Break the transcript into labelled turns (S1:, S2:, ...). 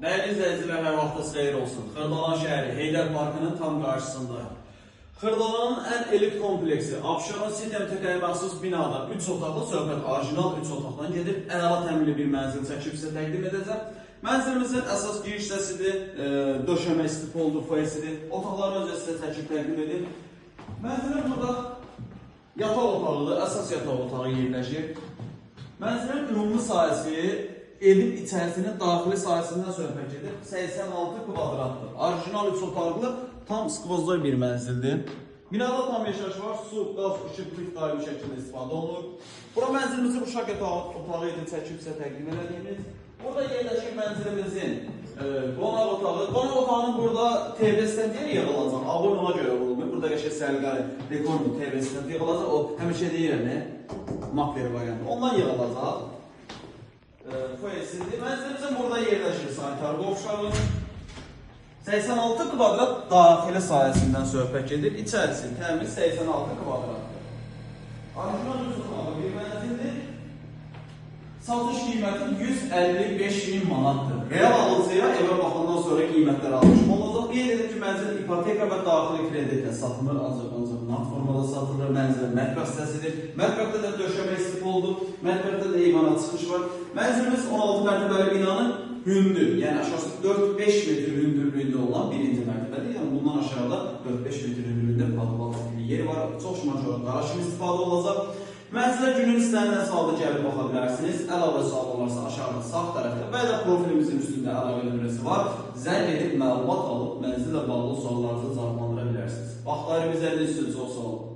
S1: Değerli izleyiciler, her vaxtınız xeyir olsun. Xırdalan şəhəri Heydər Parkının tam qarşısında. Xırdalanın ən elit kompleksi Abşeron City MTK-yə məxsus binada 3 otaqlı söhbət orijinal 3 otaqdan gedir. Əla təminli bir mənzil çəkib sizə təqdim edəcəm. Mənzilimizin əsas giriş hissəsidir, döşəmə istipoldur, foyesidir. Otaqları öncə sizə çəkib təqdim edim. Mənzilim burada yataq otağıdır, əsas yataq otağı yerləşir. Mənzilin ümumi sahəsi evin içərisinin daxili sahəsindən söhbət edir. 86 kvadratdır. Orijinal 3 otaqlı, tam skvozdoy bir mənzildir. Binada tam yaşayış var, su, qaz, işıqlıq daimi şəkildə istifadə olunur. Bura mənzilimizin uşaq otağı idi, çəkib sizə təqdim edədiyimiz. Burada yerləşir mənzilimizin qonaq otağı. Qonaq otağının burada TV stəndi yığılacaq. Abun ona görə olunmuyor. Burada qəşəng səliqəli dekorlu TV stəndi yığılacaq. O həmişə deyir nə? Makler variantı. Ondan yığılacaq. Foyesidir. Mənzilimizin burada yerləşir sanitar qovşağı. 86 kvadrat daxili sahəsindən söhbət gedir. İçərisi təmiz 86 kvadratdır. Orijinal üsullağı bir mənzildir. Satış qiyməti 155.000 manatdır. Real alıcıya evə baxandan sonra qiymətlər almış olacaq. Qeyd edir ki, mənzil ipoteka və daxili kreditlə satılır. Ancaq nağd formada satılır. Mənzilin mətbəx hissəsidir. Mətbəxdə də döşəmə istipoldur. Mətbəxdə də eyvana çıxış var. Mənzilimiz 16 mərtəbəli binanın hündür, yəni aşağısı 4-5 metr hündürlüyündə olan birinci mərtəbədir. Yəni bundan aşağıda 4-5 metr hündürlüyündə padval yeri var. Çox şımaçor qarışım istifadə olacaq. Mənzilə günün istənilən salda gəlib baxa bilərsiniz. Əlavə sual olarsa aşağıda sağ tərəfdə və ya profilimizin üstündə əlavə nömrəsi var. Zəng edib məlumat alıb mənzillə bağlı suallarınızı cavablandıra bilərsiniz. Vaxtları bizə çox sağ olun.